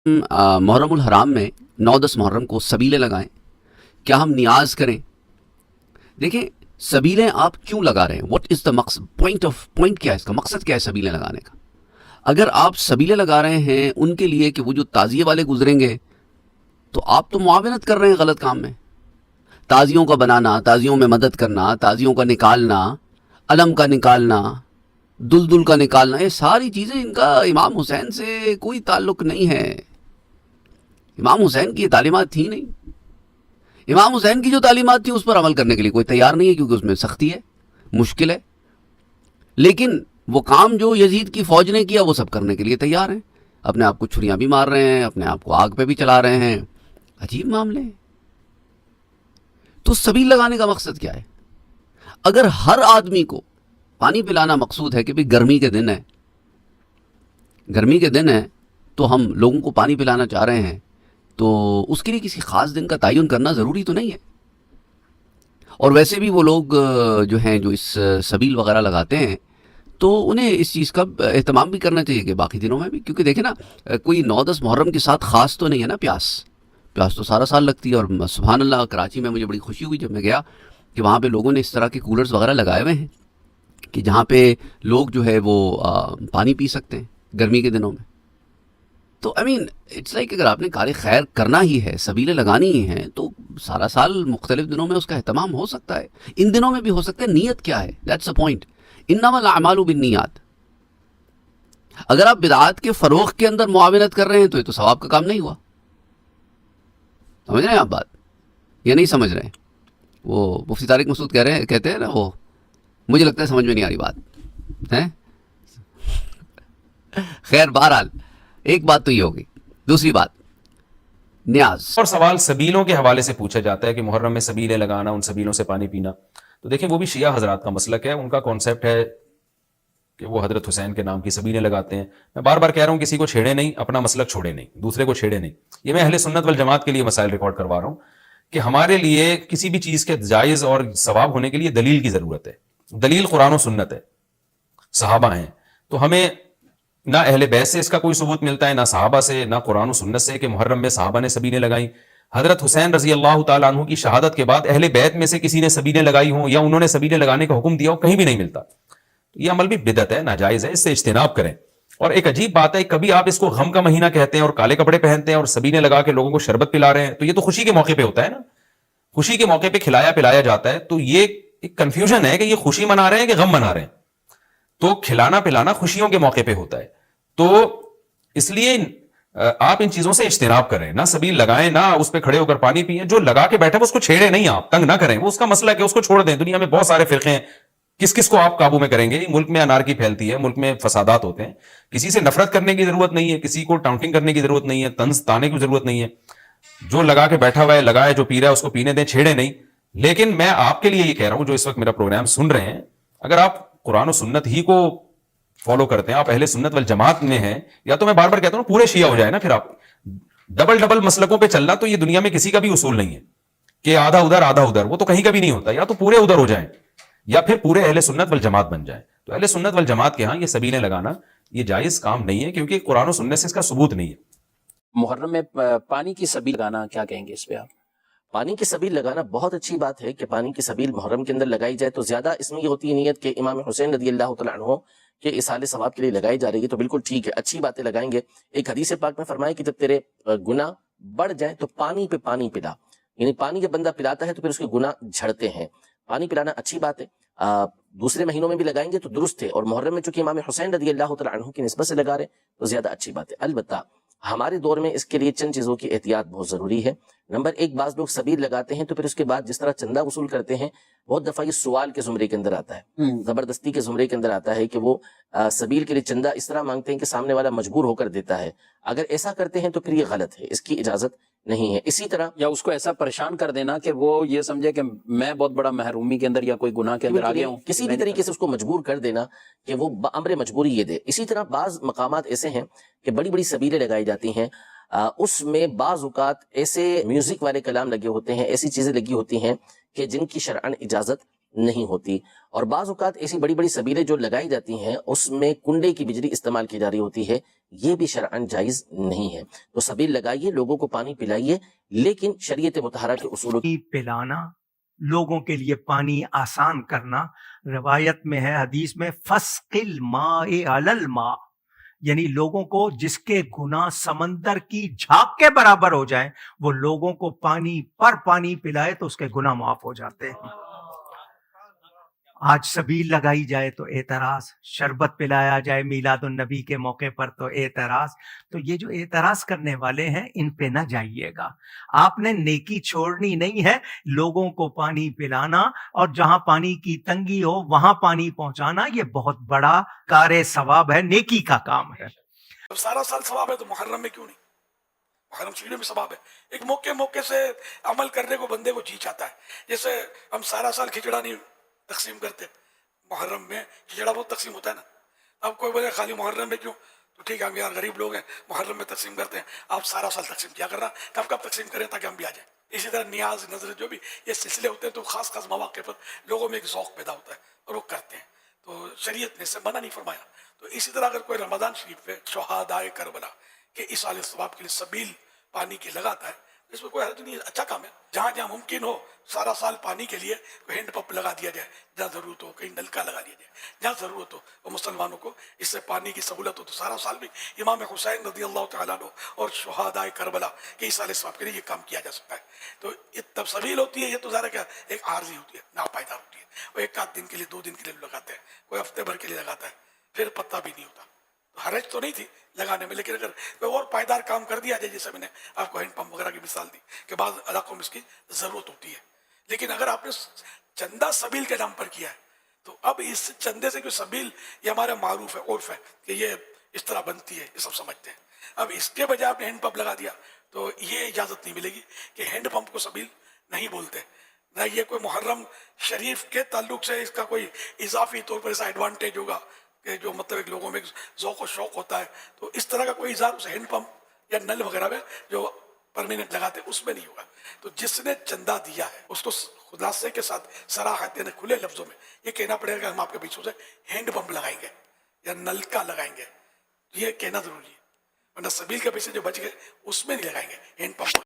محرم الحرام میں 9-10 محرم کو سبیلیں لگائیں، کیا ہم نیاز کریں؟ دیکھیں سبیلیں آپ کیوں لگا رہے ہیں؟ واٹ از دا مقصد، پوائنٹ کیا ہے اس کا، مقصد کیا ہے سبیلیں لگانے کا؟ اگر آپ سبیلیں لگا رہے ہیں ان کے لیے کہ وہ جو تعزیے والے گزریں گے، تو آپ تو معاونت کر رہے ہیں غلط کام میں۔ تعزیوں کا بنانا، تعزیوں میں مدد کرنا، تعزیوں کا نکالنا، علم کا نکالنا، دل کا نکالنا، یہ ساری چیزیں ان کا امام حسین سے کوئی تعلق نہیں ہے۔ امام حسین کی یہ تعلیمات تھی نہیں۔ امام حسین کی جو تعلیمات تھی اس پر عمل کرنے کے لیے کوئی تیار نہیں ہے، کیونکہ اس میں سختی ہے، مشکل ہے۔ لیکن وہ کام جو یزید کی فوج نے کیا وہ سب کرنے کے لیے تیار ہیں، اپنے آپ کو چھریاں بھی مار رہے ہیں، اپنے آپ کو آگ پہ بھی چلا رہے ہیں۔ عجیب معاملے ہیں۔ تو سبیل لگانے کا مقصد کیا ہے؟ اگر ہر آدمی کو پانی پلانا مقصود ہے کہ بھی گرمی کے دن ہے تو ہم لوگوں کو پانی پلانا چاہ رہے ہیں، تو اس کے لیے کسی خاص دن کا تعین کرنا ضروری تو نہیں ہے۔ اور ویسے بھی وہ لوگ جو ہیں جو اس سبیل وغیرہ لگاتے ہیں تو انہیں اس چیز کا اہتمام بھی کرنا چاہیے کہ باقی دنوں میں بھی، کیونکہ دیکھیں نا کوئی 9-10 محرم کے ساتھ خاص تو نہیں ہے نا۔ پیاس تو سارا سال لگتی ہے۔ اور سبحان اللہ کراچی میں مجھے بڑی خوشی ہوئی جب میں گیا کہ وہاں پہ لوگوں نے اس طرح کے کولرز وغیرہ لگائے ہوئے ہیں کہ جہاں پہ لوگ جو ہے وہ پانی پی سکتے ہیں گرمی کے دنوں میں۔ تو اٹس لائک اگر آپ نے کار خیر کرنا ہی ہے، سبیلیں لگانی ہی ہیں، تو سارا سال مختلف دنوں میں اس کا اہتمام ہو سکتا ہے، ان دنوں میں بھی ہو سکتا ہے۔ نیت کیا ہے؟ That's a point. انما الاعمال بالنیات۔ اگر آپ بدعات کے فروغ کے اندر معاونت کر رہے ہیں تو یہ تو ثواب کا کام نہیں ہوا۔ سمجھ رہے ہیں آپ بات یا نہیں سمجھ رہے ہیں؟ وہ مفتی طارق مسعود کہتے ہیں نا، وہ مجھے لگتا ہے سمجھ میں نہیں آ رہی بات ہے۔ خیر بہرحال ایک بات تو یہ ہوگی۔ دوسری بات نیاز اور سوال سبیلوں کے حوالے سے پوچھا جاتا ہے کہ محرم میں سبیلیں لگانا، ان سبیلوں سے پانی پینا، تو دیکھیں وہ بھی شیعہ حضرات کا مسلک ہے، ان کا کانسیپٹ ہے کہ وہ حضرت حسین کے نام کی سبیلیں لگاتے ہیں۔ میں بار بار کہہ رہا ہوں کسی کو چھیڑے نہیں، اپنا مسلک چھوڑے نہیں، دوسرے کو چھیڑے نہیں۔ یہ میں اہل سنت والجماعت کے لیے مسائل ریکارڈ کروا رہا ہوں کہ ہمارے لیے کسی بھی چیز کے جائز اور ثواب ہونے کے لیے دلیل کی ضرورت ہے۔ دلیل قرآن و سنت ہے، صحابہ ہیں۔ تو ہمیں نہ اہل بیت سے اس کا کوئی ثبوت ملتا ہے، نہ صحابہ سے، نہ قرآن و سنت سے کہ محرم میں صحابہ نے سبیلیں لگائیں۔ حضرت حسین رضی اللہ تعالیٰ عنہ کی شہادت کے بعد اہل بیت میں سے کسی نے سبیلیں لگائی ہوں یا انہوں نے سبیلیں لگانے کا حکم دیا ہو، کہیں بھی نہیں ملتا۔ یہ عمل بھی بدعت ہے، ناجائز ہے، اس سے اجتناب کریں۔ اور ایک عجیب بات ہے، کبھی آپ اس کو غم کا مہینہ کہتے ہیں اور کالے کپڑے پہنتے ہیں اور سبیلیں لگا کے لوگوں کو شربت پلا رہے ہیں، تو یہ تو خوشی کے موقع پہ ہوتا ہے نا، خوشی کے موقع پہ کھلایا پلایا جاتا ہے۔ تو یہ ایک کنفیوژن ہے کہ یہ خوشی منا رہے ہیں کہ غم منا رہے ہیں۔ تو کھلانا پلانا خوشیوں کے موقع پہ ہوتا ہے، تو اس لیے آپ ان چیزوں سے اجتناب کریں، نہ سبیل لگائیں، نہ اس پہ کھڑے ہو کر پانی پئیں۔ جو لگا کے بیٹھا ہے اس کو چھیڑے نہیں، آپ تنگ نہ کریں، وہ اس کا مسئلہ ہے، اس کو چھوڑ دیں۔ دنیا میں بہت سارے فرقے ہیں، کس کس کو آپ قابو میں کریں گے؟ ملک میں انارکی پھیلتی ہے، ملک میں فسادات ہوتے ہیں۔ کسی سے نفرت کرنے کی ضرورت نہیں ہے، کسی کو ٹاؤنٹنگ کرنے کی ضرورت نہیں ہے، طنز تانے کی ضرورت نہیں ہے۔ جو لگا کے بیٹھا ہوا ہے لگائے، جو پی رہا ہے اس کو پینے دیں، چھیڑے نہیں۔ لیکن میں آپ کے لیے یہ کہہ رہا ہوں جو اس وقت میرا پروگرام سن رہے ہیں، اگر آپ قرآن و سنت ہی کو فالو کرتے ہیں، آپ اہل سنت والجماعت میں ہیں، یا تو میں بار بار کہتا ہوں پورے شیعہ ہو جائے نا، پھر آپ ڈبل مسلکوں پہ چلنا تو یہ دنیا میں کسی کا بھی اصول نہیں ہے کہ آدھا ادھر آدھا ادھر، وہ تو کہیں کا بھی نہیں ہوتا۔ یا تو پورے ادھر ہو جائیں یا پھر پورے اہل سنت والجماعت بن جائیں۔ تو اہل سنت والجماعت کے ہاں یہ سبیلیں لگانا یہ جائز کام نہیں ہے، کیونکہ قرآن و سنت سے اس کا ثبوت نہیں ہے۔ محرم میں پانی کی سبیل لگانا کیا کہیں گے اس پہ آپ؟ پانی کی سبیل لگانا بہت اچھی بات ہے کہ پانی کی سبیل محرم کے اندر لگائی جائے، تو زیادہ اس میں یہ ہوتی ہے نیت کہ امام حسین رضی اللہ تعالیٰ عنہ کہ اصال ثواب کے لیے لگائی جا رہی ہے، تو بالکل ٹھیک ہے، اچھی باتیں لگائیں گے۔ ایک حدیث پاک میں فرمایا کہ جب تیرے گناہ بڑھ جائیں تو پانی پہ پانی پلا، یعنی پانی جب بندہ پلاتا ہے تو پھر اس کے گناہ جھڑتے ہیں۔ پانی پلانا اچھی بات ہے، دوسرے مہینوں میں بھی لگائیں گے تو درست ہے، اور محرم میں چونکہ امام حسین رضی اللہ تعالیٰ عنہ کی نسبت سے لگا رہے تو زیادہ اچھی بات ہے۔ البتہ ہمارے دور میں اس کے لیے چند چیزوں کی احتیاط بہت ضروری ہے۔ نمبر ایک، بعض لوگ سبیل لگاتے ہیں تو پھر اس کے بعد جس طرح چندہ وصول کرتے ہیں، بہت دفعہ یہ سوال کے زمرے کے اندر آتا ہے، زبردستی کے زمرے کے اندر آتا ہے کہ وہ سبیل کے لیے چندہ اس طرح مانگتے ہیں کہ سامنے والا مجبور ہو کر دیتا ہے۔ اگر ایسا کرتے ہیں تو پھر یہ غلط ہے، اس کی اجازت نہیں ہے۔ اسی طرح یا اس کو ایسا پریشان کر دینا کہ وہ یہ سمجھے کہ میں بہت بڑا محرومی کے اندر یا کوئی گناہ کے اندر آگے ہوں، کسی بھی طریقے سے اس کو مجبور کر دینا کہ وہ امر مجبوری یہ دے۔ اسی طرح بعض مقامات ایسے ہیں کہ بڑی بڑی سبیلیں لگائی جاتی ہیں، اس میں بعض اوقات ایسے میوزک والے کلام لگے ہوتے ہیں، ایسی چیزیں لگی ہوتی ہیں کہ جن کی شرعاً اجازت نہیں ہوتی، اور بعض اوقات ایسی بڑی بڑی سبیلیں جو لگائی جاتی ہیں اس میں کنڈے کی بجلی استعمال کی جا رہی ہوتی ہے، یہ بھی شرعن جائز نہیں ہے. تو سبیل لگائیے, لوگوں کو پانی پلائیے, لیکن شریعت مطہرہ کے اصولوں پانی پلانا, لوگوں کے لیے پانی آسان کرنا. روایت میں ہے, حدیث میں, فسقل ماء علی الماء, یعنی لوگوں کو جس کے گناہ سمندر کی جھاگ کے برابر ہو جائیں, وہ لوگوں کو پانی پر پانی پلائے تو اس کے گناہ معاف ہو جاتے ہیں. آج سبیل لگائی جائے تو اعتراض, شربت پلایا جائے میلاد النبی کے موقع پر تو اعتراض. تو یہ جو اعتراض کرنے والے ہیں ان پہ نہ جائیے گا. آپ نے نیکی چھوڑنی نہیں ہے, لوگوں کو پانی پلانا اور جہاں پانی کی تنگی ہو وہاں پانی پہنچانا, یہ بہت بڑا کار ثواب ہے, نیکی کا کام ہے. سارا سال ثواب ہے تو محرم میں کیوں نہیں؟ محرم شریف میں ثواب ہے. ایک موقع سے عمل کرنے کو بندے کو جی چاہتا ہے. جیسے ہم سارا سال کھچڑا نہیں تقسیم کرتے, محرم میں کھچڑا بہت تقسیم ہوتا ہے نا. اب کوئی بولے خالی محرم میں کیوں, تو ٹھیک ہے ہم یار غریب لوگ ہیں محرم میں تقسیم کرتے ہیں, آپ سارا سال تقسیم کیا کر رہا, کب کب تقسیم کریں تاکہ ہم بھی آ جائیں. اسی طرح نیاز نظر جو بھی یہ سلسلے ہوتے ہیں تو خاص خاص مواقع پر لوگوں میں ایک ذوق پیدا ہوتا ہے اور وہ کرتے ہیں, تو شریعت نے اس سے منع نہیں فرمایا. تو اسی طرح اگر کوئی رمضان شریف پہ شہدائے کربلا کہ اس سال ثواب کے لیے سبیل پانی کی لگاتا ہے, اس میں کوئی حرج نہیں ہے, اچھا کام ہے. جہاں جہاں ممکن ہو سارا سال پانی کے لیے کوئی ہینڈ پمپ لگا دیا جائے, جہاں ضرورت ہو کہیں نلکا لگا دیا جائے, جہاں ضرورت ہو وہ مسلمانوں کو اس سے پانی کی سہولت ہو. تو سارا سال بھی امام حسین رضی اللہ تعالیٰ عنہ اور شہدائے کربلا کے اس سال ثواب کے لیے یہ کام کیا جا سکتا ہے. تو یہ تب سبیل ہوتی ہے, یہ تو ظاہر کیا ایک عارضی ہوتی ہے, ناپائیدار ہوتی ہے. وہ ایک آدھ دن کے لیے 2 دن کے لیے لگاتے ہیں, کوئی ہفتے بھر کے لیے لگاتا ہے, پھر پتہ بھی نہیں ہوتا. حرج تو نہیں تھی لگانے میں, لیکن اگر کوئی اور پائیدار کام کر دیا جائے, جیسے میں نے آپ کو ہینڈ پمپ وغیرہ کی مثال دی کہ بعض علاقوں میں اس کی ضرورت ہوتی ہے, لیکن اگر آپ نے چندہ سبیل کے نام پر کیا ہے تو اب اس چندے سے کوئی سبیل یہ ہمارا معروف ہے, عرف ہے کہ یہ اس طرح بنتی ہے, یہ سب سمجھتے ہیں. اب اس کے بجائے آپ نے ہینڈ پمپ لگا دیا تو یہ اجازت نہیں ملے گی کہ ہینڈ پمپ کو سبیل نہیں بولتے, نہ یہ کوئی محرم شریف کے تعلق سے اس کا کوئی اضافی طور پر ایسا ایڈوانٹیج ہوگا کہ جو مطلب ایک لوگوں میں ذوق و شوق ہوتا ہے, تو اس طرح کا کوئی اظہار اس ہینڈ پمپ یا نل وغیرہ میں جو پرماننٹ لگاتے ہیں اس میں نہیں ہوگا. تو جس نے چندہ دیا ہے اس کو خلاصے کے ساتھ صراحت یعنی کھلے لفظوں میں یہ کہنا پڑے گا کہ ہم آپ کے پیچھے سے ہینڈ پمپ لگائیں گے یا نلکا لگائیں گے, یہ کہنا ضروری ہے. ورنہ سبیل کے پیچھے جو بچ گئے اس میں نہیں لگائیں گے ہینڈ پمپ.